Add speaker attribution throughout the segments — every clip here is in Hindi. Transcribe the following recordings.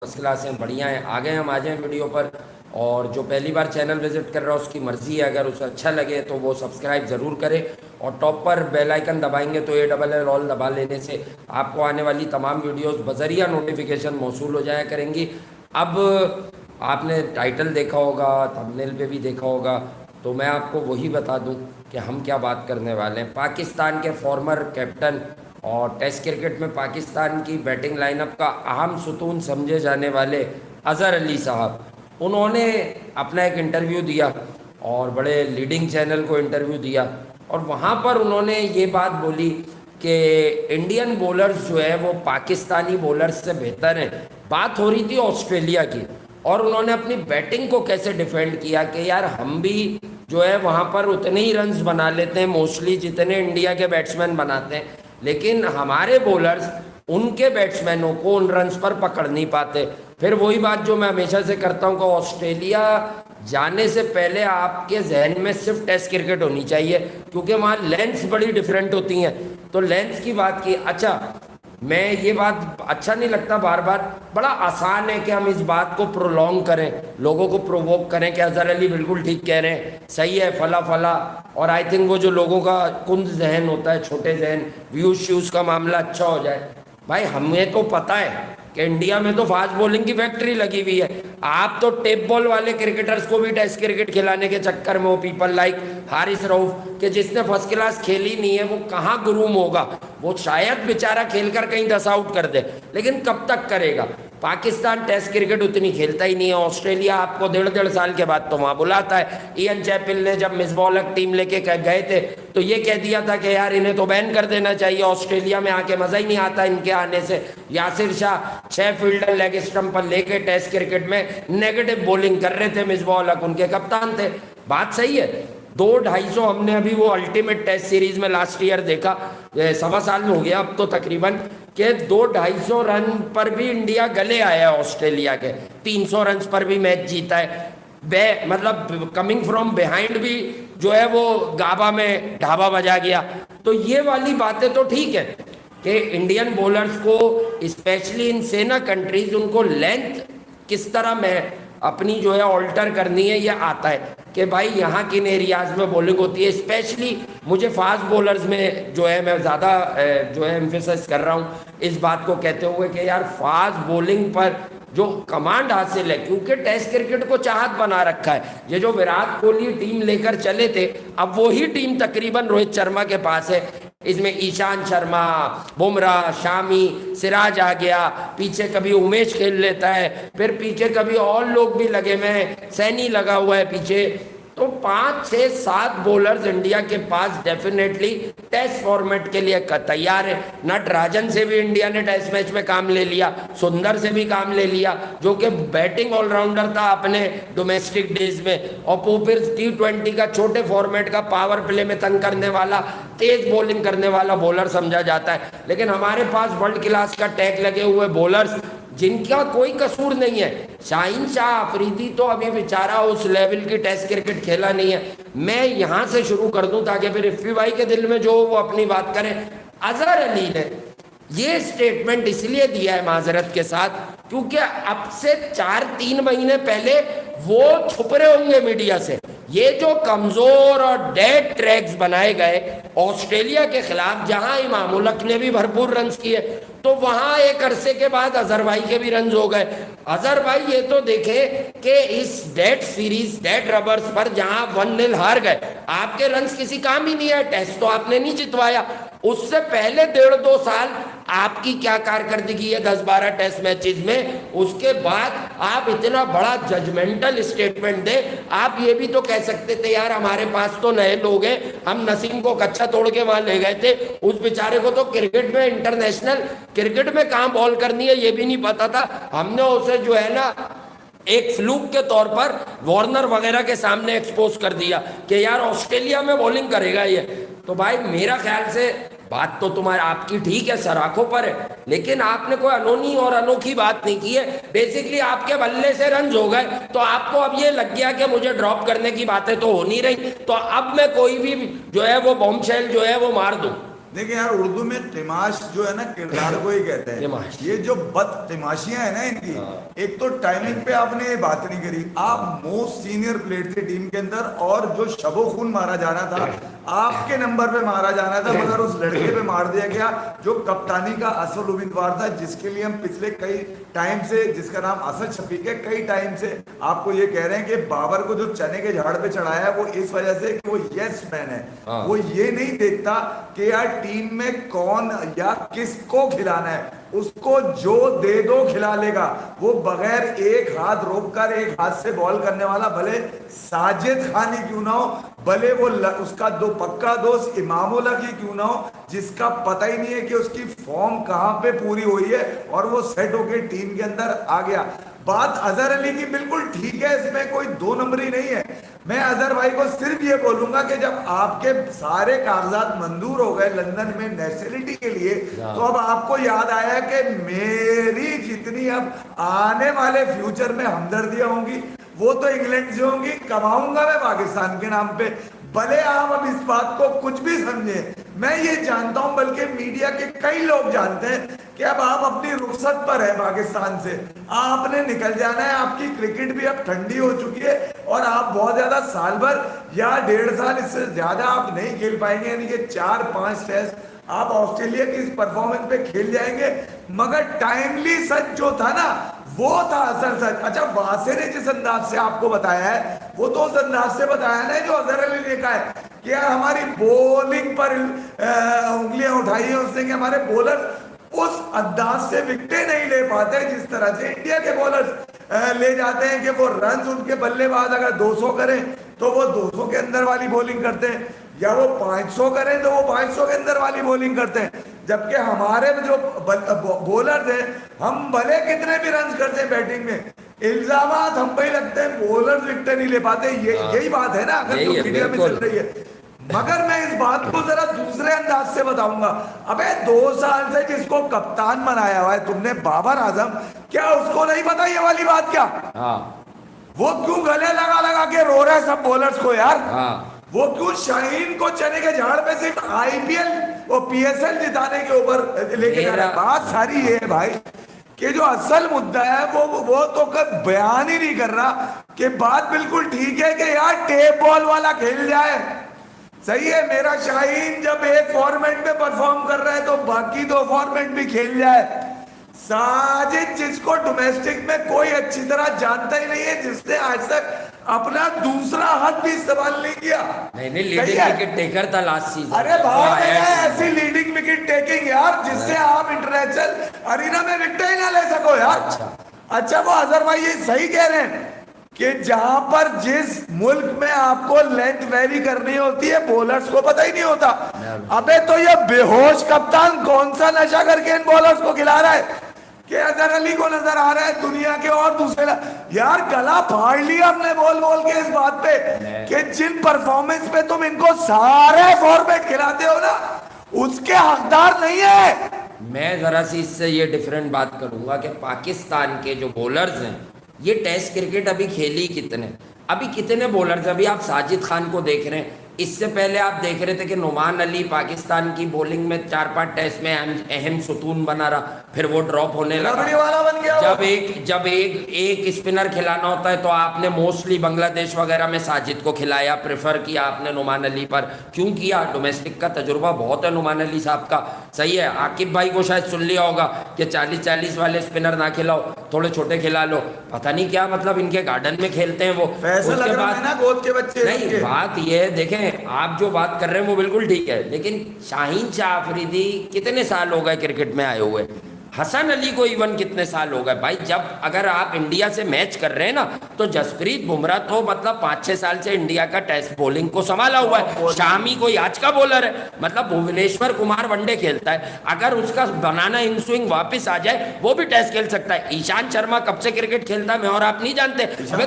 Speaker 1: फर्स्ट क्लास हैं, बढ़िया हैं। आ गए हम, आ जाएं वीडियो पर। और जो पहली बार चैनल विजिट कर रहा है उसकी मर्ज़ी है, अगर उसे अच्छा लगे तो वो सब्सक्राइब ज़रूर करे और टॉप पर बेल आइकन दबाएंगे तो ALL ऑल दबा लेने से आपको आने वाली तमाम वीडियोस बजरिया नोटिफिकेशन मौसूल हो जाया करेंगी। अब आपने टाइटल देखा होगा, थंबनेल पे भी देखा होगा, तो मैं आपको वही बता दूं कि हम क्या बात करने वाले हैं। पाकिस्तान के फॉर्मर कैप्टन और टेस्ट क्रिकेट में पाकिस्तान की बैटिंग लाइनअप का अहम सुतून समझे जाने वाले अज़हर अली साहब, उन्होंने अपना एक इंटरव्यू दिया और बड़े लीडिंग चैनल को इंटरव्यू दिया और वहाँ पर उन्होंने ये बात बोली कि इंडियन बॉलर्स जो है वो पाकिस्तानी बॉलर्स से बेहतर हैं। बात हो रही थी ऑस्ट्रेलिया की और उन्होंने अपनी बैटिंग को कैसे डिफेंड किया कि यार हम भी जो है वहाँ पर उतने ही रन्स बना लेते हैं मोस्टली जितने इंडिया के बैट्समैन बनाते हैं, लेकिन हमारे बॉलर्स उनके बैट्समैनों को उन रन्स पर पकड़ नहीं पाते। फिर वही बात जो मैं हमेशा से करता हूँ कि ऑस्ट्रेलिया जाने से पहले आपके जहन में सिर्फ टेस्ट क्रिकेट होनी चाहिए, क्योंकि वहाँ लेंथ्स बड़ी डिफरेंट होती हैं। तो लेंथ्स की बात की, अच्छा मैं ये बात अच्छा नहीं लगता बार बार, बड़ा आसान है कि हम इस बात को प्रोलॉन्ग करें, लोगों को प्रोवोक करें कि अजहर अली बिल्कुल ठीक कह रहे हैं, सही है फला फला। और आई थिंक वो जो लोगों का कुंद जहन होता है, छोटे जहन, व्यूज श्यूज का मामला अच्छा हो जाए। भाई हमें तो पता है कि इंडिया में तो फास्ट बॉलिंग की फैक्ट्री लगी हुई है। आप तो टेप बॉल वाले क्रिकेटर्स को भी टेस्ट क्रिकेट खिलाने के चक्कर में हो, पीपल लाइक हारिस रऊफ, कि जिसने फर्स्ट क्लास खेली नहीं है वो कहाँ गुरूम होगा। वो शायद बेचारा खेलकर कहीं 10 आउट कर दे, लेकिन कब तक करेगा। पाकिस्तान टेस्ट क्रिकेट उतनी खेलता ही नहीं है। ऑस्ट्रेलिया आपको 1.5 साल के बाद तो वहाँ बुलाता है। इयन चैपल ने जब मिसबॉलर टीम लेके गए थे तो ये कह दिया था कि यार इन्हें तो बैन कर देना चाहिए, ऑस्ट्रेलिया में आके मज़ा ही नहीं आता इनके आने से। Yasir Shah 6 fielder leg stump पर लेके टेस्ट क्रिकेट में नेगेटिव बॉलिंग कर रहे थे, मिसबॉलर उनके कप्तान थे। बात सही है। 2-250 हमने अभी वो अल्टीमेट टेस्ट सीरीज में लास्ट ईयर देखा, 1.25 साल हो गया अब तो तकरीबन, के 2-250 रन पर भी इंडिया गले आया है ऑस्ट्रेलिया के, 300 रन पर भी मैच जीता है। मतलब कमिंग फ्रॉम बिहाइंड भी जो है वो गाबा में ढाबा बजा गया। तो ये वाली बातें तो ठीक है कि इंडियन बॉलर्स को स्पेशली इन सेना कंट्रीज उनको लेंथ किस तरह में अपनी जो है ऑल्टर करनी है ये आता है कि भाई यहाँ किन एरियाज में बॉलिंग होती है। स्पेशली मुझे फास्ट बॉलर्स में जो है मैं ज़्यादा जो है एम्फेसाइज कर रहा हूँ इस बात को कहते हुए कि यार फास्ट बॉलिंग पर जो कमांड हासिल है, क्योंकि टेस्ट क्रिकेट को चाहत बना रखा है। ये जो विराट कोहली टीम लेकर चले थे, अब वही टीम तकरीबन रोहित शर्मा के पास है। इसमें ईशांत शर्मा, बुमराह, शामी, सिराज आ गया, पीछे कभी उमेश खेल लेता है, फिर पीछे कभी और लोग भी लगे हुए हैं, सैनी लगा हुआ है पीछे। तो 5, 6, 7 बॉलर्स इंडिया के पास डेफिनेटली टेस्ट फॉर्मेट के लिए तैयार है। नटराजन से भी इंडिया ने टेस्ट मैच में काम ले लिया, सुंदर से भी काम ले लिया जो कि बैटिंग ऑलराउंडर था अपने डोमेस्टिक डेज में, और फिर T20 का छोटे फॉर्मेट का पावर प्ले में तंग करने वाला, तेज बॉलिंग करने वाला बॉलर समझा जाता है। लेकिन हमारे पास वर्ल्ड क्लास का टैग लगे हुए बॉलर्स जिनका कोई कसूर नहीं है। शाहीन शाह अफरीदी तो अभी बेचारा उस लेवल की टेस्ट क्रिकेट खेला नहीं है। मैं यहाँ से शुरू कर दूं ताकि फिर इफ्फी भाई के दिल में जो वो अपनी बात करें। अजहर अली ने ये स्टेटमेंट इसलिए दिया है माजरत के साथ क्योंकि अब से 4-3 महीने पहले वो छुप रहे होंगे मीडिया से। ये जो कमजोर और डेड ट्रैक्स बनाए गए ऑस्ट्रेलिया के खिलाफ, जहां इमाम उल हक ने भी भरपूर रन्स किए, तो वहां एक अरसे के बाद अजहर भाई के भी रन्स हो गए। अजहर भाई ये तो देखे कि इस डेड सीरीज, डेड रबर्स पर जहां 1-0 हार गए, आपके रन्स किसी काम ही नहीं है, टेस्ट तो आपने नहीं जितवाया। उससे पहले 1.5-2 साल आपकी क्या कारकर्दगी है 10-12 टेस्ट मैचेस में, उसके बाद आप इतना बड़ा जजमेंटल स्टेटमेंट दे। आप ये भी तो कह सकते थे यार हमारे पास तो नए लोग हैं, हम नसीम को कच्चा तोड़ के वहां ले गए थे, उस बेचारे को तो क्रिकेट में, इंटरनेशनल क्रिकेट में कहां बॉल करनी है ये भी नहीं पता था। हमने उसे जो है ना एक फ्लूक के तौर पर वार्नर वगैरह के सामने एक्सपोज कर दिया कि यार ऑस्ट्रेलिया में बॉलिंग करेगा ये। तो भाई मेरा ख्याल से बात तो तुम्हारी आपकी ठीक है, सराखों पर है, लेकिन आपने कोई अनोनी और अनोखी बात नहीं की है। बेसिकली आपके बल्ले से रन हो गए तो आपको अब ये लग गया कि मुझे ड्रॉप करने की बातें तो हो नहीं रही, तो अब मैं कोई भी जो है वो बॉम्बशेल जो है वो मार दूं।
Speaker 2: देखिए यार, उर्दू में तिमाश जो है ना, किरदार को ही कहते हैं।
Speaker 1: तिमाश।
Speaker 2: ये जो बद तिमाशियां है ना इनकी,
Speaker 1: हाँ।
Speaker 2: एक तो टाइमिंग पे आपने ये बात नहीं करी। आप मोस्ट सीनियर प्लेयर थे टीम के अंदर, और जो शबो खून मारा जाना था आपके नंबर पे मारा जाना था, मगर उस लड़के पे मार दिया गया जो कप्तानी का असल उम्मीदवार था, जिसके लिए हम पिछले कई टाइम से, जिसका नाम असद शफीक है, कई टाइम से आपको ये कह रहे हैं कि बाबर को जो चने के झाड़ पे चढ़ाया है वो इस वजह से कि वो यस मैन है।
Speaker 1: हाँ।
Speaker 2: वो ये नहीं देखता कि यार टीम में कौन या किसको खिलाना है, उसको जो दे दो खिला लेगा। वो बगैर एक हाथ रोककर एक हाथ से बॉल करने वाला, भले साजिद खान ही क्यों ना हो, भले वो उसका दो पक्का दोस्त इमामुल हक ही क्यों ना हो, जिसका पता ही नहीं है कि उसकी फॉर्म कहां पे पूरी हुई है और वो सेट होके टीम के अंदर आ गया। बात अजहर अली की बिल्कुल ठीक है, इसमें कोई दो नंबरी नहीं है। मैं अजहर भाई को सिर्फ ये बोलूंगा कि जब आपके सारे कागजात मंजूर हो गए लंदन में नेशनलिटी के लिए, तो अब आपको याद आया कि मेरी जितनी अब आने वाले फ्यूचर में हमदर्दियां होंगी वो तो इंग्लैंड से होंगी, कमाऊंगा मैं पाकिस्तान के नाम पे। भले आप अब इस बात को कुछ भी समझे, मैं ये जानता हूं, बल्कि मीडिया के कई लोग जानते हैं कि अब आप अपनी रुखसत पर है पाकिस्तान से, आपने निकल जाना है। आपकी क्रिकेट भी अब ठंडी हो चुकी है और आप बहुत ज्यादा साल भर या 1.5 साल इससे ज्यादा आप नहीं खेल पाएंगे, यानी कि 4-5 टेस्ट आप ऑस्ट्रेलिया की इस परफॉर्मेंस पे खेल जाएंगे। मगर टाइमली सच जो था ना, वो था असल सच। अच्छा, वासे ने जिस अंदाज से आपको बताया है, वो तो उस अंदाज से बताया ना जो अजहर अली ने कहा है कि यार हमारी बॉलिंग पर उंगलियां उठाई है उसने, कि हमारे बॉलर उस अंदाज से विकेटें नहीं ले पाते जिस तरह से इंडिया के बॉलर्स ले जाते हैं, कि वो रन उनके बल्लेबाज अगर 200 करें तो वो 200 के अंदर वाली बॉलिंग करते हैं, या वो 500 करें तो वो 500 के अंदर वाली बॉलिंग करते हैं। जबकि हमारे जो बॉलर्स हैं, हम भले कितने भी रन करते हैं बैटिंग में, इल्जाम हम पे ही लगते हैं, बॉलर्स विकेट नहीं ले पाते। यही बात है ना, अगर जो मीडिया में चल रही है। मगर मैं इस बात को जरा दूसरे अंदाज से बताऊंगा। अबे 2 साल से जिसको कप्तान बनाया हुआ है तुमने, बाबर आजम, क्या उसको नहीं पता ये वाली बात? क्या वो क्यों गले लगा लगा के रो रहा है सब बॉलर्स को यार? वो क्यों शाहीन को चने के झाड़ पे सिर्फ आईपीएल और पीएसएल जिताने के ऊपर लेके जा रहा है? बात सारी ये है भाई कि जो असल मुद्दा है वो तो कब बयान ही नहीं कर रहा कि बात बिल्कुल ठीक है कि यार टेप बॉल वाला खेल जाए। सही है, मेरा शाहीन जब एक फॉर्मेट में परफॉर्म कर रहा है तो बाकी 2 फॉर्मेट भी खेल जाए। साजिद, जिसको डोमेस्टिक में कोई अच्छी तरह जानता ही नहीं है, जिसने आज तक अपना दूसरा हाथ भी इस्तेमाल नहीं किया।
Speaker 1: नहीं, लीडिंग विकेट टेकर था लास्ट सीजन।
Speaker 2: अरे भाई, ऐसी लीडिंग विकेट टेकिंग यार जिससे आप इंटरनेशनल अरीना में विकेट ही ना ले सको यार। अच्छा, वो अजहर भाई ये सही कह रहे हैं कि जहां पर जिस मुल्क में आपको लेंथ वेरी करनी होती है, बॉलर्स को पता ही नहीं होता। अबे तो ये बेहोश कप्तान कौन सा नशा करके इन बॉलर्स को खिला रहा है कि अजहर अली को नजर आ रहा है दुनिया के और दूसरे यार गला फाड़ लिया हमने बोल बोल के इस बात पे कि जिन परफॉर्मेंस पे तुम इनको सारे फॉर्मेट खिलाते हो ना, उसके हकदार नहीं है।
Speaker 1: मैं जरा सी इससे ये डिफरेंट बात करूंगा कि पाकिस्तान के जो बॉलर्स हैं, ये टेस्ट क्रिकेट अभी खेली कितने बॉलर्स, अभी आप साजिद खान को देख रहे हैं, इससे पहले आप देख रहे थे कि नुमान अली पाकिस्तान की बॉलिंग में 4-5 टेस्ट में अहम सुतून बना रहा, फिर वो ड्रॉप होने लगा।
Speaker 2: वाला बन गया।
Speaker 1: जब एक स्पिनर खिलाना होता है तो आपने मोस्टली बांग्लादेश वगैरह में साजिद को खिलाया, प्रेफर किया आपने नुमान अली पर। क्यों किया? डोमेस्टिक का तजुर्बा बहुत है नुमान अली साहब का। सही है, आकिब भाई को शायद सुन लिया होगा कि 40-40 वाले स्पिनर ना खिलाओ, थोड़े छोटे खिला लो। पता नहीं क्या मतलब इनके गार्डन में खेलते हैं वो।
Speaker 2: उसके बाद गोद के बच्चे
Speaker 1: नहीं, बात ये है, देखें आप जो बात कर रहे हैं वो बिल्कुल ठीक है, लेकिन शाहीन शाह अफरीदी कितने साल हो गए क्रिकेट में आए हुए? हसन अली को इवन कितने साल हो गए भाई? जब अगर आप इंडिया से मैच कर रहे हैं ना, तो जसप्रीत बुमराह तो मतलब 5-6 साल से इंडिया का टेस्ट बॉलिंग को संभाला हुआ है। शामी कोई आज का बॉलर है, मतलब भुवनेश्वर कुमार वनडे खेलता है, अगर उसका बनाना इन स्विंग वापस आ जाए वो भी टेस्ट खेल सकता है। ईशांत शर्मा कब से क्रिकेट खेलता है मैं और आप नहीं जानते। अबे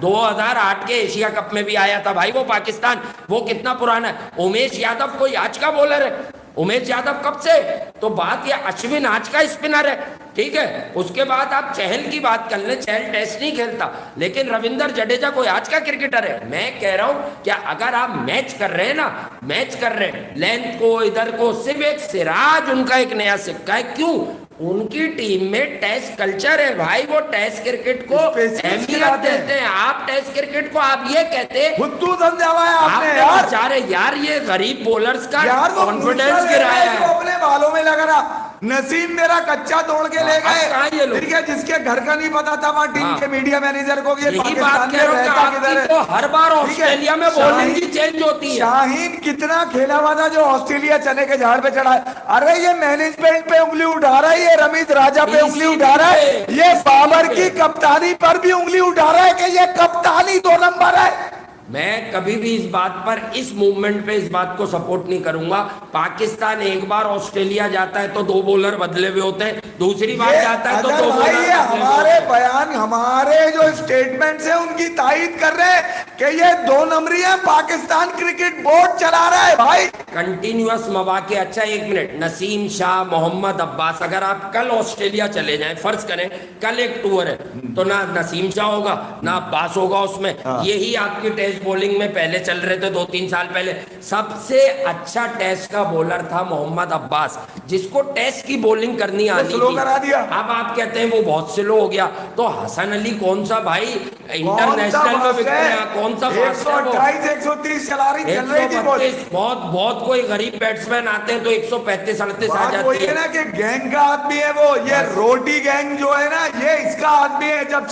Speaker 1: 2008 के एशिया कप में भी आया था भाई वो पाकिस्तान, वो कितना पुराना है। उमेश यादव कोई आज का बॉलर है? उमेश यादव कब से? तो बात ये अश्विन आज का स्पिनर है। ठीक है। उसके बाद आप चहल की बात कर लें, चहल टेस्ट नहीं खेलता, लेकिन रविंद्र जडेजा कोई आज का क्रिकेटर है? मैं कह रहा हूं क्या, अगर आप मैच कर रहे हैं ना, मैच कर रहे हैं लेंथ को, इधर को, सिर्फ एक सिराज उनका एक नया सिक्का है। क्यों? उनकी टीम में टेस्ट कल्चर है भाई, वो टेस्ट क्रिकेट को अहमियत देते हैं। आप टेस्ट क्रिकेट को आप ये कहते हैं,
Speaker 2: खुद समझावा है आपने यार।
Speaker 1: बेचारे यार, ये गरीब बॉलर्स का
Speaker 2: यार
Speaker 1: कॉन्फिडेंस गिराया है।
Speaker 2: अपने बालों में लग रहा। नसीम मेरा कच्चा तोड़ के ले गए, ठीक है, जिसके घर का नहीं पता था वहाँ टीम के मीडिया मैनेजर को, ये पाकिस्तान में रहता किधर है।
Speaker 1: तो हर बार ऑस्ट्रेलिया में बॉलिंग ही चेंज होती है।
Speaker 2: शाहीन कितना खेला हुआ था जो ऑस्ट्रेलिया चने के झाड़ पे चढ़ा है। अरे ये मैनेजमेंट पे उंगली उठा रहा है, ये रमीज राजा पे उंगली उठा रहा है, ये बाबर की कप्तानी पर भी उंगली उठा रहा है कि ये कप्तानी 2 नंबर है।
Speaker 1: मैं कभी भी इस बात पर, इस मूवमेंट पे इस बात को सपोर्ट नहीं करूंगा। पाकिस्तान एक बार ऑस्ट्रेलिया जाता है तो 2 बॉलर बदले हुए होते हैं, दूसरी बार जाता है तो 2 बॉलर।
Speaker 2: हमारे बयान, हमारे जो स्टेटमेंट्स हैं उनकी तायीद कर रहे हैं कि ये 2 नंबरी है, पाकिस्तान क्रिकेट बोर्ड चला रहा है भाई।
Speaker 1: कंटिन्यूअस मवाके। अच्छा 1 मिनट, नसीम शाह, मोहम्मद अब्बास, अगर आप कल ऑस्ट्रेलिया चले जाएं, फर्ज करें कल एक टूर है, तो ना नसीम शाह होगा ना अब्बास होगा उसमें। यही आपकी टेस्ट बॉलिंग में पहले चल रहे थे 2-3 साल पहले। सबसे अच्छा टेस्ट का बॉलर था मोहम्मद अब्बास, जिसको टेस्ट की बॉलिंग करनी आती थी।
Speaker 2: करा दिया।
Speaker 1: अब आप कहते हैं वो बहुत स्लो हो गया, तो हसन अली कौन सा भाई इंटरनेशनल में बिकते हैं, कौन सा
Speaker 2: 128 130 चला रही, चल रही थी बॉल।
Speaker 1: बहुत कोई गरीब बैट्समैन आते हैं तो 135 38 आ जाती है
Speaker 2: ना कि गैंग का आदमी है वो, ये रोटी गैंग जो है ना, ये इसका आदमी है। जब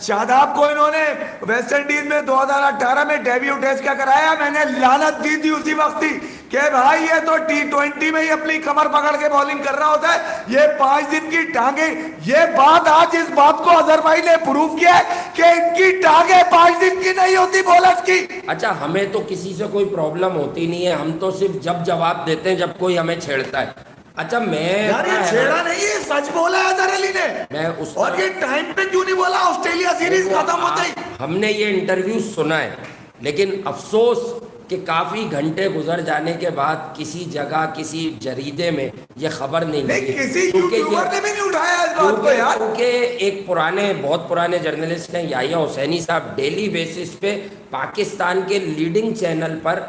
Speaker 2: शादाब को इन्होंने वेस्ट इंडीज में 2018 में डेब्यू टेस्ट क्या कराया, मैंने लानत दी थी उसी वक्त ही कि भाई ये तो T20 में ही अपनी कमर पकड़ के बॉलिंग कर रहा होता है, ये 5 दिन की टांगे। ये बात आज इस बात को अजहर भाई ने प्रूव किया है कि इनकी टांगे 5 दिन की नहीं होती बॉलर्स की।
Speaker 1: अच्छा, हमें तो किसी से कोई प्रॉब्लम होती नहीं है, हम तो सिर्फ जब जवाब देते हैं जब कोई हमें छेड़ता है। अच्छा मैं
Speaker 2: यार ये छेड़ा नहीं है, सच बोला है अजहर अली ने।
Speaker 1: मैं उस
Speaker 2: और ये टाइम पे क्यों नहीं बोला ऑस्ट्रेलिया सीरीज खत्म होते ही?
Speaker 1: हमने ये इंटरव्यू सुना है, लेकिन अफसोस कि काफी घंटे गुजर जाने के बाद किसी जगह किसी जरीदे में ये खबर नहीं लगी,
Speaker 2: किसी यूट्यूबर ने भी नहीं उठाया इस बात को यार।
Speaker 1: क्योंकि एक पुराने, बहुत पुराने जर्नलिस्ट हैं याहिया हुसैनी साहब, डेली बेसिस पे पाकिस्तान के लीडिंग चैनल पर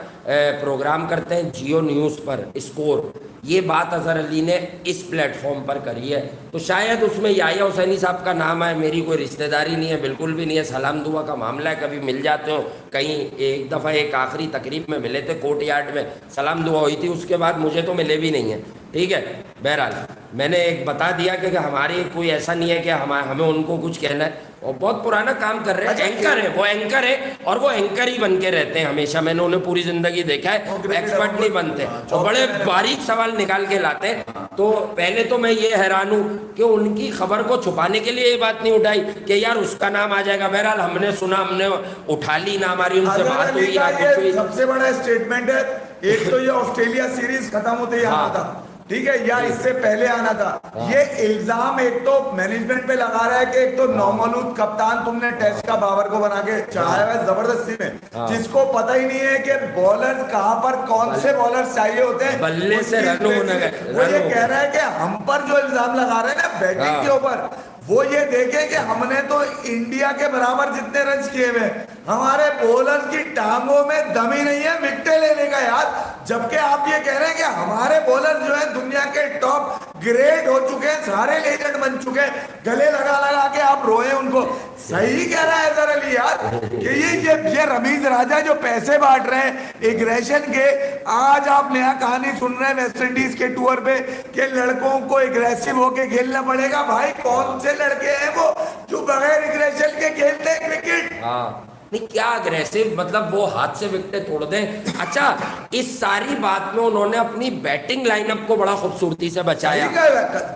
Speaker 1: प्रोग्राम करते हैं, जियो न्यूज़ पर स्कोर। ये बात अजहर अली ने इस प्लेटफॉर्म पर करी है, तो शायद उसमें याहिया हुसैनी साहब का नाम है। मेरी कोई रिश्तेदारी नहीं है, बिल्कुल भी नहीं है, सलाम दुआ का मामला है, कभी मिल जाते हो कहीं। एक दफ़ा एक आखिरी तकरीब में मिले थे कोर्ट यार्ड में, सलाम दुआ हुई थी, उसके बाद मुझे तो मिले भी नहीं है, ठीक है। बहरहाल मैंने एक बता दिया कि हमारी कोई ऐसा नहीं है कि हमें उनको कुछ कहना है, और बहुत पुराना काम कर रहे हैं। एंकर है वो, एंकर है, और वो एंकर ही बन के रहते हैं हमेशा। मैंने उन्हें पूरी जिंदगी देखा है, एक्सपर्ट नहीं बनते, और बड़े बारीक सवाल निकाल के लाते हैं। तो पहले तो मैं ये हैरान हूँ कि उनकी खबर को छुपाने के लिए ये बात नहीं उठाई कि यार उसका नाम आ जाएगा। बहरहाल हमने सुना, हमने उठा ली ना, हमारी उनसे बात हुई।
Speaker 2: सबसे बड़ा स्टेटमेंट है, एक तो ये ऑस्ट्रेलिया सीरीज खत्म होते ही आना था, ठीक है, या इससे पहले आना था। ये इल्जाम एक तो मैनेजमेंट पे लगा रहा है कि एक तो नौमौलूद कप्तान तुमने टेस्ट का बाबर को बना के चढ़ाया है जबरदस्ती में, जिसको पता ही नहीं है कि बॉलर्स कहां पर कौन से बॉलर्स चाहिए होते हैं,
Speaker 1: बल्ले से रन होने गए।
Speaker 2: वो ये कह रहा है कि हम पर जो इल्जाम लगा रहे हैं ना बैटिंग के ऊपर, वो ये देखे कि हमने तो इंडिया के बराबर जितने रन किए हुए, हमारे बॉलर्स की टांगों में दम ही नहीं है विकेट लेने का यार। जबकि आप ये कह रहे हैं कि हमारे बॉलर जो है दुनिया के टॉप ग्रेड हो चुके हैं, सारे लेजेंड बन चुके हैं, गले लगा लगा के आप रोए उनको। सही कह रहा है अजहर अली यार कि ये रमीज राजा जो पैसे बांट रहे हैं एग्रेशन के। आज आप नया कहानी सुन रहे हैं वेस्ट इंडीज के टूर पे कि लड़कों को एग्रेसिव होके खेलना पड़ेगा। भाई कौन से लड़के हैं वो जो बगैर एग्रेशन के खेलते हैं क्रिकेट?
Speaker 1: हाँ नहीं, क्या अग्रेसिव, मतलब वो हाथ से विकेट तोड़ दें। अच्छा, इस सारी बात में उन्होंने अपनी बैटिंग लाइनअप को बड़ा खूबसूरती से बचाया।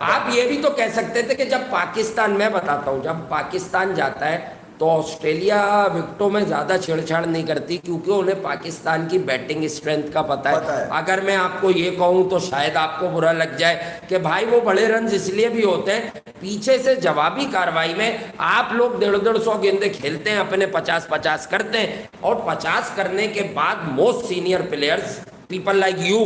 Speaker 1: आप ये भी तो कह सकते थे कि जब पाकिस्तान, मैं बताता हूँ, जब पाकिस्तान जाता है तो ऑस्ट्रेलिया विकेटों में ज़्यादा छेड़छाड़ नहीं करती, क्योंकि उन्हें पाकिस्तान की बैटिंग स्ट्रेंथ का पता है। अगर मैं आपको ये कहूँ तो शायद आपको बुरा लग जाए कि भाई वो बड़े रन इसलिए भी होते हैं, पीछे से जवाबी कार्रवाई में आप लोग 150-150 गेंदे खेलते हैं, अपने 50-50 करते हैं, और 50 करने के बाद most senior players people like you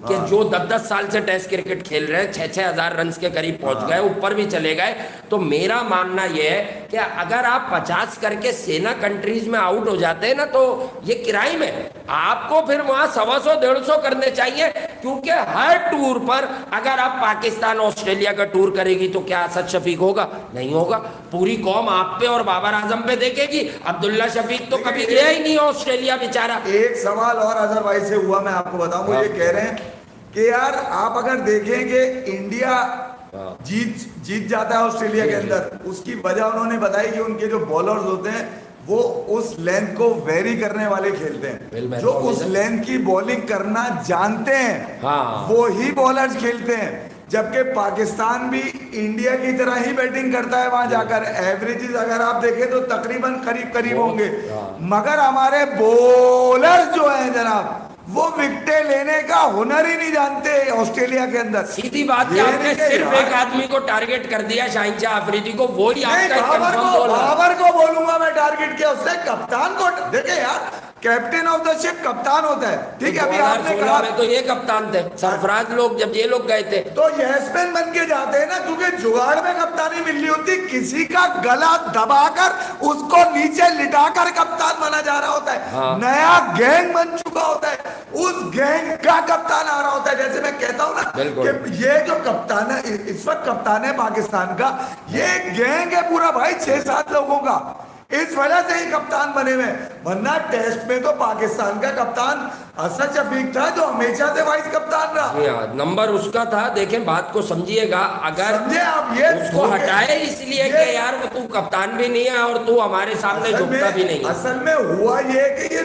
Speaker 1: कि जो 10-10 साल से टेस्ट क्रिकेट खेल रहे हैं 6-6 हजार रन के करीब पहुंच गए, ऊपर भी चले गए। तो मेरा मानना यह है कि अगर आप 50 करके सेना कंट्रीज में आउट हो जाते हैं ना, तो ये क्राइम है। आपको फिर वहां 125-150 करने चाहिए, क्योंकि हर टूर पर अगर आप पाकिस्तान ऑस्ट्रेलिया का टूर करेगी तो क्या असद शफीक होगा? नहीं होगा। पूरी कौम आप पे और बाबर आजम पे देखेगी। अब्दुल्ला शफीक तो कभी गया ही नहीं ऑस्ट्रेलिया बेचारा।
Speaker 2: एक सवाल और अजहर भाई से हुआ, मैं आपको बताऊं। ये कह रहे हैं कि यार आप अगर देखेंगे इंडिया जीत जाता है ऑस्ट्रेलिया के अंदर, उसकी वजह उन्होंने बताई कि उनके जो बॉलर्स होते हैं वो उस लेंथ को वेरी करने वाले खेलते हैं। जो उस लेंथ की बॉलिंग करना जानते हैं,
Speaker 1: हाँ,
Speaker 2: वो ही बॉलर्स खेलते हैं। जबकि पाकिस्तान भी इंडिया की तरह ही बैटिंग करता है वहां जाकर। एवरेजेस अगर आप देखें तो तकरीबन करीब करीब होंगे, मगर हमारे बॉलर्स जो है जनाब, वो विकेटें लेने का हुनर ही नहीं जानते ऑस्ट्रेलिया के अंदर।
Speaker 1: सीधी बात है, आपने सिर्फ एक आदमी को टारगेट कर दिया, शाहिनशाह अफरीदी को। वही आपका
Speaker 2: बाबर को बोलूंगा मैं टारगेट किया, उससे कप्तान को। देखे यार, कैप्टन ऑफ द शिप कप्तान होता है, ठीक है। अभी आपने कहा
Speaker 1: में तो ये कप्तान थे सरफराज लोग, जब ये लोग गए थे
Speaker 2: तो यस्मिन बन के जाते हैं ना, क्योंकि जुगाड़ में कप्तानी मिलनी होती। किसी का गला दबाकर उसको नीचे लिटाकर कप्तान बना जा रहा होता है।
Speaker 1: हाँ।
Speaker 2: नया गैंग बन चुका होता है, उस गैंग का कप्तान आ रहा होता है। जैसे मैं कहता हूं ना कि ये जो कप्तान है, इस वक्त कप्तान है पाकिस्तान का, ये गैंग है पूरा भाई, 6-7 लोगों का। इस वजह से ही कप्तान बने हुए। वरना टेस्ट में तो पाकिस्तान का कप्तान असद शफीक था, जो हमेशा से वाइस कप्तान रहा।
Speaker 1: नंबर उसका था। देखें, बात को समझिए। अगर
Speaker 2: समझे आप, ये
Speaker 1: उसको हटाए इसलिए कि यार वो तू कप्तान भी नहीं है और तू हमारे सामने झुकता भी नहीं।
Speaker 2: असल में हुआ ये कि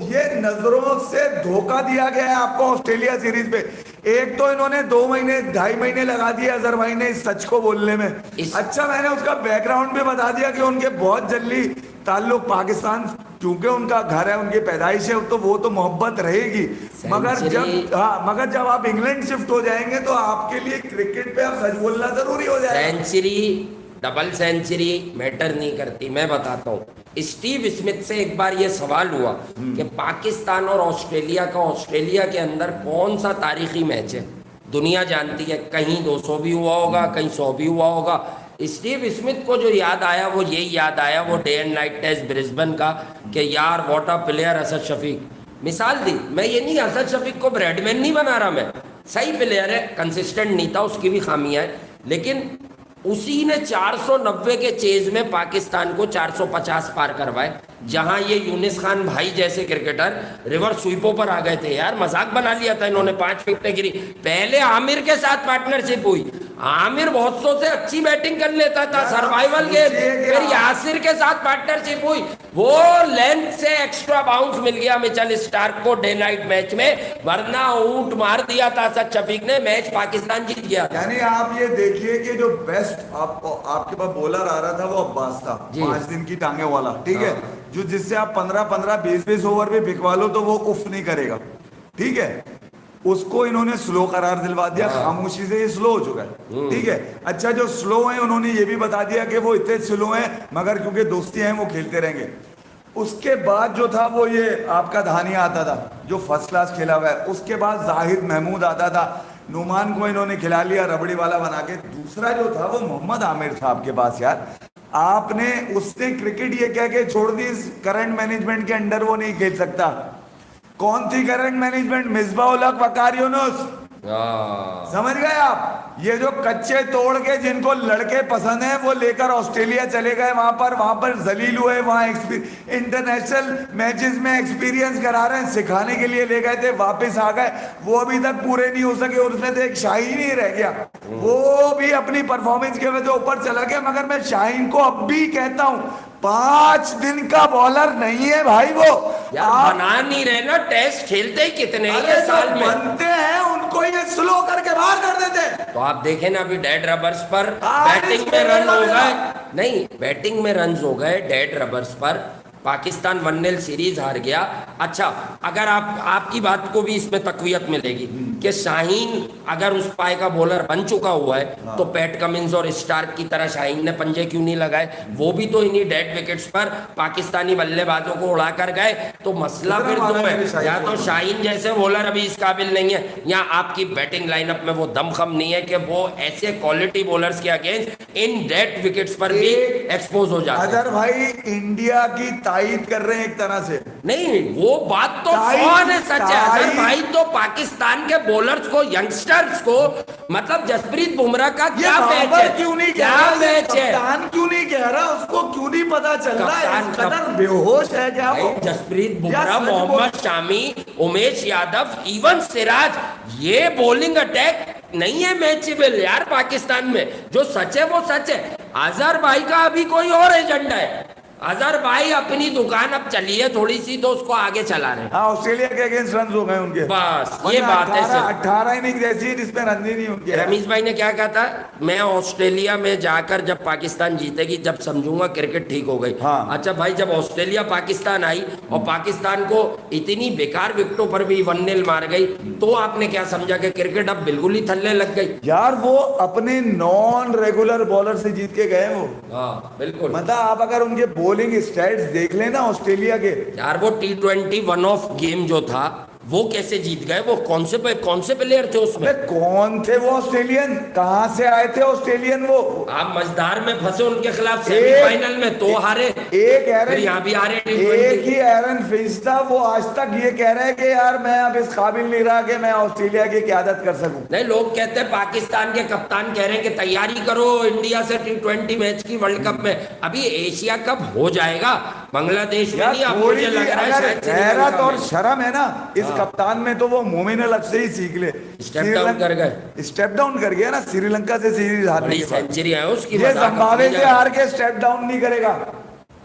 Speaker 2: ये नजरों से धोखा दिया गया है आपको ऑस्ट्रेलिया सीरीज पे। एक तो इन्होंने 2-2.5 महीने लगा दिए अजहर भाई ने इस सच को बोलने में। अच्छा, मैंने उसका बैकग्राउंड भी बता दिया कि उनके बहुत जल्दी ताल्लुक पाकिस्तान, क्योंकि उनका घर है, उनकी पैदाइश है, तो वो तो मोहब्बत रहेगी। मगर जब आप इंग्लैंड शिफ्ट हो जाएंगे तो आपके लिए क्रिकेट पे अब सच बोलना जरूरी हो जाएगा।
Speaker 1: सेंचुरी, डबल सेंचुरी मैटर नहीं करती। मैं बताता हूँ, स्टीव स्मिथ से एक बार ये सवाल हुआ कि पाकिस्तान और ऑस्ट्रेलिया का ऑस्ट्रेलिया के अंदर कौन सा तारीखी मैच है। दुनिया जानती है, कहीं 200 भी हुआ होगा, कहीं 100 भी हुआ होगा। स्टीव स्मिथ को जो याद आया वो यही याद आया, वो day and night test Brisbane का, कि यार what a player Asad Shafiq. मिसाल दी, मैं ये नहीं असद शफीक को ब्रैडमैन नहीं बना रहा, मैं सही प्लेयर है, कंसिस्टेंट नहीं था, उसकी भी खामियां हैं, लेकिन उसी ने 490 के चेज में पाकिस्तान को 450 पार करवाए, जहां ये यूनिस खान भाई जैसे क्रिकेटर रिवर्स स्वीपों पर आ गए थे। यार मजाक बना लिया था इन्होंने, 5 विकेटें गिरी। पहले आमिर के साथ पार्टनरशिप हुई, आमिर बहुत सौ से अच्छी बैटिंग कर लेता था, सर्वाइवल गेम। फिर यासिर के साथ पार्टनरशिप हुई, वो लेंथ से एक्स्ट्रा बाउंस मिल गया मिचेल स्टार्क को डे नाइट मैच में, वरना ऊंट मार दिया था असद शफीक ने, मैच पाकिस्तान जीत गया।
Speaker 2: यानी आप ये देखिए कि जो बेस्ट आपके पास बॉलर आ रहा था वो अब्बास था, 5 दिन की टांगे वाला, ठीक है, जो जिससे आप 15-15, 20-20 ओवर भी भिगवा लो तो वो उफ नहीं करेगा, ठीक है। उसको इन्होंने स्लो करार दिलवा दिया, खामोशी से ये स्लो हो चुका है, ठीक है। अच्छा, जो स्लो है उन्होंने ये भी बता दिया कि वो इतने स्लो हैं, मगर क्योंकि दोस्ती है वो खेलते रहेंगे। उसके बाद जो था वो ये आपका धानिया आता था, जो फर्स्ट क्लास खेला हुआ है। उसके बाद जाहिद महमूद आता था, नुमान को इन्होंने खिला लिया रबड़ी वाला बना के। दूसरा जो था वो मोहम्मद आमिर था आपके पास। यार आपने उसने क्रिकेट ये कह के छोड़ दी, करंट मैनेजमेंट के अंडर वो नहीं खेल सकता। कौन थी करंट मैनेजमेंट? मिसबाह उल हक, वकार यूनुस, समझ गए आप। ये जो कच्चे तोड़ के जिनको लड़के पसंद है वो लेकर ऑस्ट्रेलिया चले गए, वहां पर जलील हुए, वहां इंटरनेशनल मैचेस में एक्सपीरियंस करा रहे हैं, सिखाने के लिए ले गए थे, वापस आ गए, वो अभी तक पूरे नहीं हो सके। उसमें तो एक शाहीन ही रह गया, वो भी अपनी परफॉर्मेंस के वजह ऊपर चला गया। मगर मैं शाहीन को अब भी कहता हूं, 5 दिन का बॉलर नहीं है भाई वो।
Speaker 1: यार बना नहीं रहे ना, टेस्ट खेलते ही कितने हैं ये साल में,
Speaker 2: बनते हैं उनको ये स्लो करके बाहर कर देते हैं।
Speaker 1: तो आप देखें ना, अभी डेड रबर्स पर बैटिंग में रन हो गए, नहीं बैटिंग में रन हो गए डेड रबर्स पर, पाकिस्तान 1-0 सीरीज हार गया। अच्छा, अगर आपकी बात को भी इसमें तकवीयत मिलेगी, कि शाहीन अगर उस पाए का बॉलर बन चुका हुआ है तो पैट कमिंस और स्टार्क की तरह शाहीन ने पंजे क्यों नहीं लगाए? वो भी तो इन्हीं डेड विकेट्स पर पाकिस्तानी बल्लेबाजों को उड़ाकर गए। तो मसला फिर दो है, या तो शाहीन जैसे बॉलर अभी इस काबिल नहीं है, या आपकी बैटिंग लाइनअप में वो दमखम नहीं है कि वो ऐसे क्वालिटी बॉलर्स के अगेंस्ट इन डेड विकेट्स पर भी एक्सपोज हो जाते हैं।
Speaker 2: अजहर भाई इंडिया की तायद कर रहे हैं एक तरह से।
Speaker 1: नहीं, वो बात तो कौन है सच है अजहर भाई। तो पाकिस्तान के बॉलर्स को, यंगस्टर्स को, मतलब जसप्रीत बुमराह का क्या मैच है,
Speaker 2: क्यों नहीं
Speaker 1: क्या मैच है,
Speaker 2: कप्तान क्यों नहीं कह रहा, उसको क्यों नहीं पता चल रहा है, इस कदर बेहोश है क्या वो?
Speaker 1: जसप्रीत बुमराह, मोहम्मद शामी, उमेश यादव, इवन सिराज, ये बॉलिंग अटैक नहीं है मैचेबल यार पाकिस्तान में। जो सच है वो सच है। अजहर भाई का अभी कोई और एजेंडा है। अजहर भाई अपनी दुकान अब चली है थोड़ी सी, तो उसको आगे चला रहे हैं।
Speaker 2: हाँ, ऑस्ट्रेलिया के अगेंस्ट रन हो गए उनके,
Speaker 1: बस ये बात है।
Speaker 2: 18 इनिंग ऐसी जिसमें रन ही नहीं उनके।
Speaker 1: रमीज भाई ने क्या कहा था, मैं ऑस्ट्रेलिया में जाकर जब पाकिस्तान जीतेगी जब समझूंगा क्रिकेट ठीक हो गई।
Speaker 2: हाँ।
Speaker 1: अच्छा भाई, जब ऑस्ट्रेलिया पाकिस्तान आई और पाकिस्तान को इतनी बेकार विकेटों पर भी 1-0 मार गई, तो आपने क्या समझा कि क्रिकेट अब बिल्कुल ही थल्ले लग गई?
Speaker 2: यार वो अपने नॉन रेगुलर बॉलर से जीत के गए वो।
Speaker 1: हाँ बिल्कुल।
Speaker 2: मतलब आप अगर उनके बॉलिंग स्टैट्स देख लेना ऑस्ट्रेलिया के,
Speaker 1: यार वो T20 वन ऑफ गेम जो था वो कैसे जीत गए? वो कौन से प्लेयर थे उसमें?
Speaker 2: कौन थे वो ऑस्ट्रेलियन? कहां से आए थे ऑस्ट्रेलियन वो?
Speaker 1: आप मझधार में फंसे उनके खिलाफ सेमीफाइनल में, तो हारे।
Speaker 2: एक एरन,
Speaker 1: यहाँ भी हारे।
Speaker 2: एक ही एरन फिंच था, वो आज तक ये कह रहे हैं कि यार मैं अब इस काबिल नहीं रहा कि मैं ऑस्ट्रेलिया की क्यादत कर सकूं।
Speaker 1: नहीं, लोग कहते हैं पाकिस्तान के कप्तान कह रहे हैं कि तैयारी करो इंडिया से T20 मैच की वर्ल्ड कप में। अभी एशिया कप हो जाएगा बांग्लादेश में, नहीं अब मुझे लग रहा है शायद
Speaker 2: गैरत और शर्म है ना इस कप्तान में, तो वो मोमिन अल से ही सीख ले।
Speaker 1: स्टेप डाउन कर गए,
Speaker 2: स्टेप डाउन कर गया ना श्रीलंका से सीरीज हारने के बाद।
Speaker 1: सेंचुरी है उसकी,
Speaker 2: ये जिम्बाब्वे से हार के स्टेप डाउन नहीं करेगा।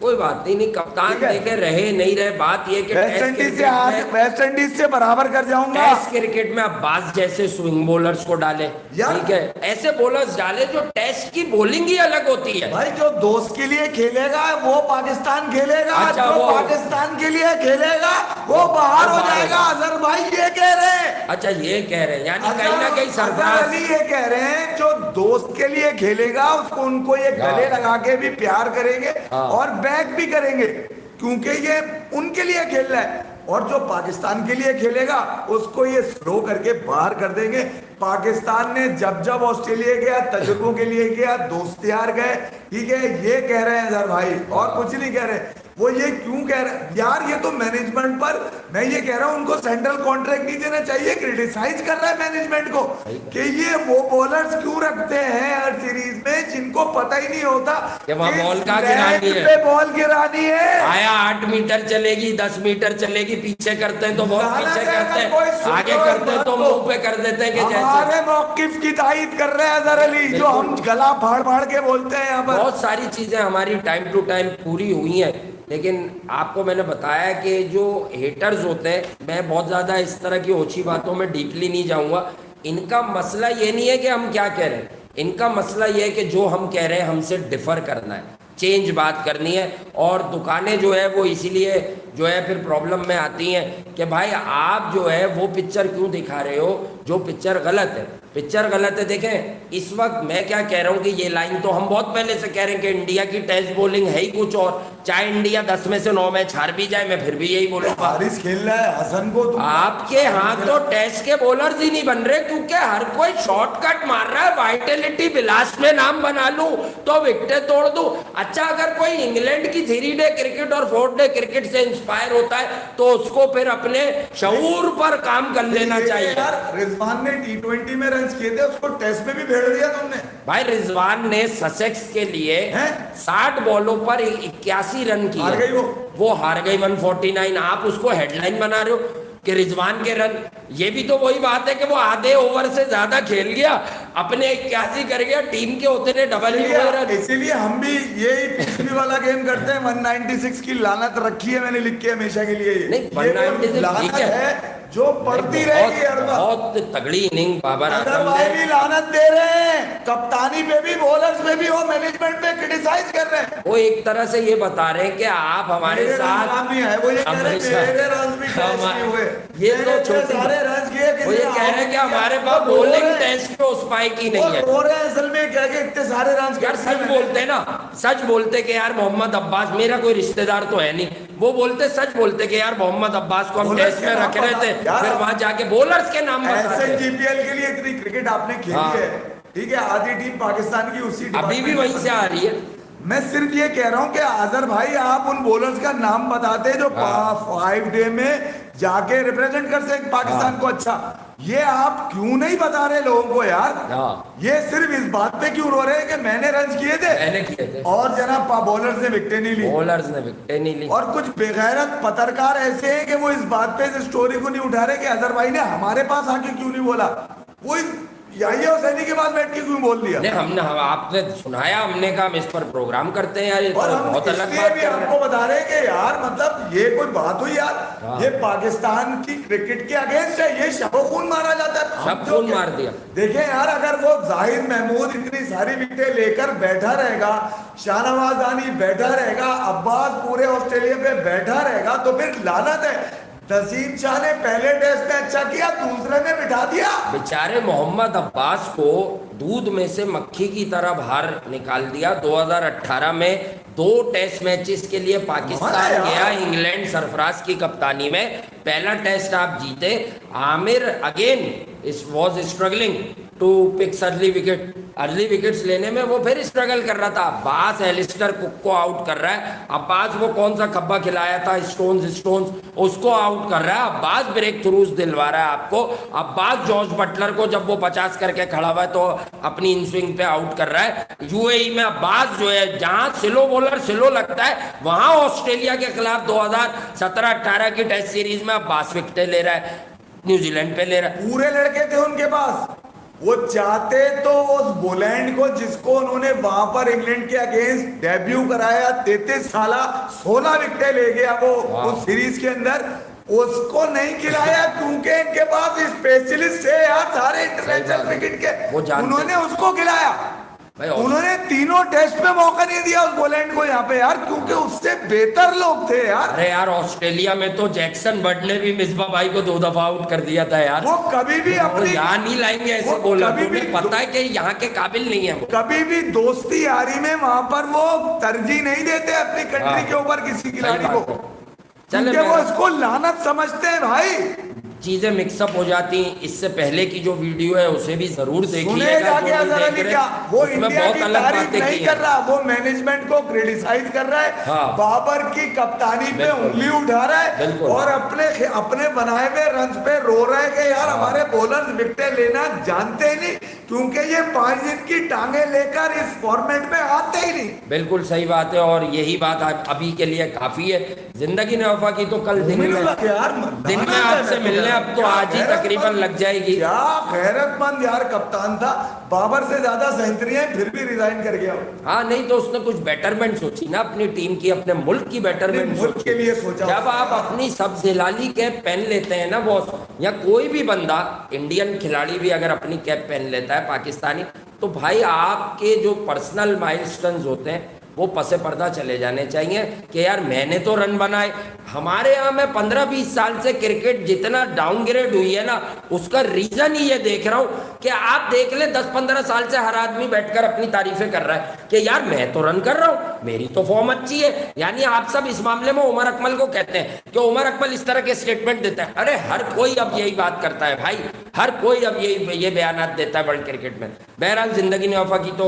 Speaker 1: कोई बात नहीं, कप्तान देखे रहे नहीं रहे, बात ये कि
Speaker 2: वेस्ट इंडीज से बराबर कर जाऊंगा।
Speaker 1: टेस्ट क्रिकेट में अब्बास जैसे स्विंग बॉलर्स को डाले, ठीक है, ऐसे बॉलर्स डाले जो टेस्ट की बॉलिंग ही अलग होती है।
Speaker 2: भाई जो दोस्त के लिए खेलेगा वो पाकिस्तान खेलेगा,
Speaker 1: अच्छा,
Speaker 2: जो पाकिस्तान के लिए खेलेगा वो बाहर हो जाएगा। अजहर भाई ये कह रहे हैं।
Speaker 1: अच्छा ये कह रहे हैं, यानी कहीं ना कहीं सरफराज
Speaker 2: ये कह रहे हैं जो दोस्त के लिए खेलेगा उसको, उनको ये गले लगा के भी प्यार करेंगे और बैक भी करेंगे, क्योंकि ये उनके लिए खेल रहा है। और जो पाकिस्तान के लिए खेलेगा उसको ये स्लो करके बाहर कर देंगे। पाकिस्तान ने जब जब ऑस्ट्रेलिया गया तजुर्बों के लिए गया, दोस्त यार गए, ठीक है, ये कह रहे हैं अजहर भाई, और कुछ नहीं कह रहे। वो ये क्यों कह रहे हैं यार? ये तो मैनेजमेंट पर, मैं ये कह रहा हूं उनको सेंट्रल कॉन्ट्रैक्ट नहीं देना चाहिए। क्रिटिसाइज कर रहा है मैनेजमेंट को कि ये वो बॉलर्स क्यों रखते हैं हर सीरीज में जिनको पता ही नहीं होता
Speaker 1: कि वहां बॉल का गिरानी है,
Speaker 2: बॉल गिरानी है।
Speaker 1: आया 8 मीटर चलेगी, 10 मीटर चलेगी, पीछे करते हैं तो बहुत पीछे करते हैं, आगे करते हैं तो मुंह पे कर देते हैं कि
Speaker 2: हमारे मौकिफ की तायद कर रहे हैं अजहर अली, जो हम गला फाड़ फाड़ के बोलते हैं। यहाँ पर
Speaker 1: बहुत सारी चीजें हमारी टाइम टू टाइम पूरी हुई हैं, लेकिन आपको मैंने बताया कि जो हेटर्स होते हैं, मैं बहुत ज़्यादा इस तरह की ओछी बातों में डीपली नहीं जाऊंगा। इनका मसला ये नहीं है कि हम क्या कह रहे हैं, इनका मसला ये है कि जो हम कह रहे हैं हमसे डिफर करना है, चेंज बात करनी है। और दुकानें जो है वो इसीलिए जो है फिर प्रॉब्लम में आती हैं कि भाई आप जो है वो पिक्चर क्यों दिखा रहे हो जो पिक्चर गलत है। पिक्चर गलत है। देखें इस वक्त मैं क्या कह रहा हूँ कि ये लाइन तो हम बहुत पहले से कह रहे हैं कि इंडिया की टेस्ट बॉलिंग है ही कुछ और, चाहे इंडिया 10 में से 9 मैच हार भी जाए, मैं फिर भी यही बोलूंगा।
Speaker 2: हारिस खेल रहा है हसन को,
Speaker 1: आपके यहाँ तो टेस्ट के बॉलर्स ही नहीं बन रहे, क्योंकि हर कोई शॉर्टकट मार रहा है। वाइटलिटी बिलास में नाम बना लूं तो विकेट तोड़ दूं। अच्छा, अगर कोई इंग्लैंड की 3 डे क्रिकेट और 4 डे क्रिकेट से इंस्पायर होता है तो उसको फिर अपने शऊर पर काम कर लेना चाहिए।
Speaker 2: यार रिजवान ने T20 में रन किए थे, उसको टेस्ट में भी भेड़ दिया तुमने।
Speaker 1: भाई रिजवान ने ससेक्स के लिए 60 बॉलों पर 81 रन किए,
Speaker 2: हार गई
Speaker 1: वो हार गई 149। आप उसको हेडलाइन बना रहे हो कि रिजवान के रन। ये भी तो वही बात है कि वो आधे ओवर से ज्यादा खेल गया, अपने 81 कर गया, टीम के उतने डबल ही हुए रन।
Speaker 2: इसीलिए हम भी यही पिछली वाला गेम करते हैं। 196 की लानत रखी है मैंने लिख के हमेशा के लिए।
Speaker 1: नहीं 196
Speaker 2: लानत है जो पड़ती रहेगी हर वक्त।
Speaker 1: बहुत तगड़ी इनिंग बाबर
Speaker 2: आजम भी लानत दे रहे हैं, कप्तानी पे भी, बॉलर्स पे भी, वो मैनेजमेंट पे क्रिटिसाइज कर रहे हैं।
Speaker 1: वो एक तरह से ये बता रहे हैं कि आप हमारे
Speaker 2: मेरे
Speaker 1: साथ
Speaker 2: रन नहीं आए, वो ये कह रहे हैं मेरे रन भी टेस्ट नहीं हुए,
Speaker 1: ये तो
Speaker 2: मैंने
Speaker 1: छोटी
Speaker 2: सारे रन किए,
Speaker 1: वो ये कह रहे हैं कि हमारे पास बॉलिंग टेस्ट पे उस पाई की नहीं है।
Speaker 2: रो रहे हैं असल में क्या कि इतने सारे रन
Speaker 1: यार सच बोलते हैं ना, सच बोलते कि यार मोहम्मद अब्बास मेरा कोई रिश्तेदार तो है नहीं, वो बोलते सच बोलते कि यार मोहम्मद अब्बास को हम
Speaker 2: बॉलर्स
Speaker 1: टेस्ट
Speaker 2: के
Speaker 1: में
Speaker 2: नाम
Speaker 1: रख रहे थे,
Speaker 2: यार,
Speaker 1: फिर वहां जाके बॉलर्स के नाम बताते
Speaker 2: ऐसे
Speaker 1: हैं।
Speaker 2: जीपीएल के लिए इतनी क्रिकेट आपने खेली
Speaker 1: हाँ।
Speaker 2: है, ठीक है, आधी टीम पाकिस्तान की उसी
Speaker 1: अभी भी
Speaker 2: डिपार्टमेंट
Speaker 1: वहीं
Speaker 2: में
Speaker 1: से आ रही है।
Speaker 2: मैं सिर्फ ये कह रहा हूं कि आजर भाई आप उन बॉलर्स का नाम बताते जो
Speaker 1: हाँ।
Speaker 2: 5 डे में जाके रिप्रेजेंट कर सके पाकिस्तान को। अच्छा, ये आप क्यों नहीं बता रहे लोगों को यार?
Speaker 1: हाँ।
Speaker 2: ये सिर्फ इस बात पे क्यों रो रहे हैं कि मैंने रन किए थे
Speaker 1: मैंने किए थे
Speaker 2: और जनाब बॉलर्स ने विकेटें नहीं ली,
Speaker 1: बॉलर्स ने विकेटें नहीं ली।
Speaker 2: और कुछ बेगैरत पत्रकार ऐसे हैं कि वो इस बात पे इस स्टोरी को नहीं उठा रहे कि अजहर भाई ने हमारे पास आके क्यों नहीं बोला, वो याहिया हुसैनी के पास बैठ के क्यों बोल दिया।
Speaker 1: नहीं हमने आपने सुनाया, हमने कहा हम इस पर प्रोग्राम करते हैं यार, ये तो
Speaker 2: और हम
Speaker 1: बहुत अलग
Speaker 2: इसलिए
Speaker 1: बात
Speaker 2: भी
Speaker 1: कर रहे
Speaker 2: आपको
Speaker 1: हैं।
Speaker 2: बता रहे हैं कि यार मतलब ये कोई बात हुई यार,
Speaker 1: हाँ।
Speaker 2: ये पाकिस्तान की क्रिकेट के अगेंस्ट है, ये शबो खून मारा जाता है। हम
Speaker 1: सब
Speaker 2: जो
Speaker 1: खून मार दिया।
Speaker 2: देखें यार, अगर वो जाहिर महमूद इतनी सारी विकेटें लेकर बैठा रहेगा, शाहनवाज आनी बैठा रहेगा, अब्बास पूरे ऑस्ट्रेलिया पे बैठा रहेगा, तो फिर लानत है। नसीम शाह ने पहले टेस्ट में अच्छा किया, दूसरे में बिठा दिया।
Speaker 1: बेचारे मोहम्मद अब्बास को दूध में से मक्खी की तरह बाहर निकाल दिया। 2018 में 2 टेस्ट मैचेस के लिए पाकिस्तान गया इंग्लैंड, सरफराज की कप्तानी में। पहला टेस्ट आप जीते, Amir again was struggling to picks early wickets लेने में वो फिर स्ट्रगल कर रहा था। अब्बास एलिस्टर कुक को आउट कर रहा है। अब्बास वो कौन सा खब्बा खिलाया था, स्टोन्स उसको आउट कर रहा है। अब्बास ब्रेक थ्रूज दिलवा रहा है आपको। अब्बास जॉर्ज बटलर को जब वो 50 करके खड़ा हुआ है तो अपनी इन स्विंग पे आउट कर रहा है। यूएई में अब्बास जो है जहां स्लो बॉलर स्लो लगता है, वहां ऑस्ट्रेलिया के खिलाफ 2017-18 की टेस्ट सीरीज में अब्बास विकेटें ले रहा है, न्यूजीलैंड पे ले रहा है।
Speaker 2: पूरे लड़के थे उनके पास, वो चाहते तो उस बोलैंड को जिसको उन्होंने वहां पर इंग्लैंड के अगेंस्ट डेब्यू कराया, 33 साल 16 विकेटें ले गया वो उस सीरीज के अंदर, उसको नहीं खिलाया क्योंकि इनके पास स्पेशलिस्ट है यार सारे इंटरनेशनल क्रिकेट के, उन्होंने उसको खिलाया। उन्होंने तीनों टेस्ट पे मौका नहीं दिया उस बोलैंड को यहाँ पे यार, क्योंकि उससे बेहतर लोग थे यार।
Speaker 1: अरे यार ऑस्ट्रेलिया में तो जैक्सन बर्ड ने भी मिसबा भाई को 2 दफा आउट कर दिया था यार।
Speaker 2: वो कभी भी अपनी
Speaker 1: यहाँ नहीं लाएंगे ऐसे बोला, तुम्हें पता है कि यहाँ के काबिल नहीं है वो।
Speaker 2: कभी भी दोस्ती यारी में वहां पर वो तरजीह नहीं देते अपनी कंट्री के ऊपर किसी खिलाड़ी को, क्योंकि वो इसको लानत समझते हैं भाई।
Speaker 1: चीजें मिक्सअप हो जाती हैं। इससे पहले की जो वीडियो है उसे भी जरूर देखिएगा।
Speaker 2: वो इंडिया की तारीफ नहीं कर रहा, वो मैनेजमेंट को क्रिटिसाइज कर रहा है।
Speaker 1: हाँ।
Speaker 2: बाबर की कप्तानी पे उंगली उठा रहा है और अपने बनाए हुए रन पे रो रहा है कि यार हमारे बॉलर्स विकेटें लेना जानते ही नहीं, क्योंकि ये 5 दिन की टांगे लेकर इस फॉर्मेट में आते ही नहीं।
Speaker 1: बिल्कुल सही बात है, और यही बात अभी के लिए काफी है। जिंदगी ने वफा की तो कल दिन में आपसे मिलने अब तो आज ही तकरीबन लग जाएगी।
Speaker 2: क्या गैरतमंद यार कप्तान था, बाबर से ज्यादा सेंचुरियां, फिर भी रिजाइन कर गया।
Speaker 1: हाँ नहीं तो उसने कुछ बेटरमेंट सोची ना अपनी टीम की, अपने मुल्क की बेटरमेंट
Speaker 2: मुल्क के लिए सोचा।
Speaker 1: जब आप अपनी सब जिलाली कैप पहन लेते हैं ना बॉस, या कोई भी बंदा इंडियन खिलाड़ी भी अगर अपनी कैप पहन लेता है पाकिस्तानी, तो भाई आपके जो पर्सनल माइलस्टोन्स होते हैं वो पसे पर्दा चले जाने चाहिए कि यार मैंने तो रन बनाए। हमारे यहाँ में 15-20 साल से क्रिकेट जितना डाउनग्रेड हुई है ना, उसका रीजन ही ये देख रहा हूँ कि आप देख ले 10-15 साल से हर आदमी बैठकर अपनी तारीफें कर रहा है कि यार मैं तो रन कर रहा हूँ, मेरी तो फॉर्म अच्छी है। यानी आप सब इस मामले में उमर अकमल को कहते हैं कि उमर अकमल इस तरह के स्टेटमेंट देता है। अरे हर कोई अब यही बात करता है भाई, हर कोई अब ये बयान देता है वर्ल्ड क्रिकेट में। बहरहाल जिंदगी ने वफा की तो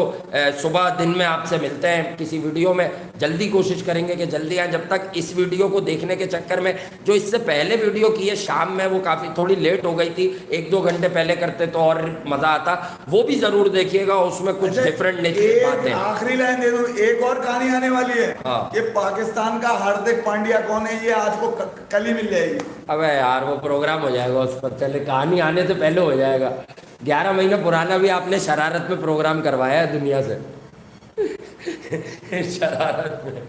Speaker 1: सुबह दिन में आपसे मिलते हैं किसी वीडियो में, जल्दी कोशिश करेंगे कि जल्दी आए। जब तक इस वीडियो को देखने के चक्कर में जो इससे पहले वीडियो की है शाम में, वो काफ़ी थोड़ी लेट हो गई थी, 1-2 घंटे पहले करते तो और मज़ा आता, वो भी ज़रूर देखिएगा। उसमें कुछ डिफरेंट नेचर बातें।
Speaker 2: आखिरी लाइन दे दूं, एक और कहानी आने वाली है।
Speaker 1: हाँ।
Speaker 2: ये पाकिस्तान का हार्दिक पांड्या कौन है, ये आज को कल ही मिल जाएगी।
Speaker 1: अबे यार वो प्रोग्राम हो जाएगा उस पर, चले कहानी आने से पहले हो जाएगा। 11 महीने पुराना भी आपने शरारत में प्रोग्राम करवाया है दुनिया से। शरारत में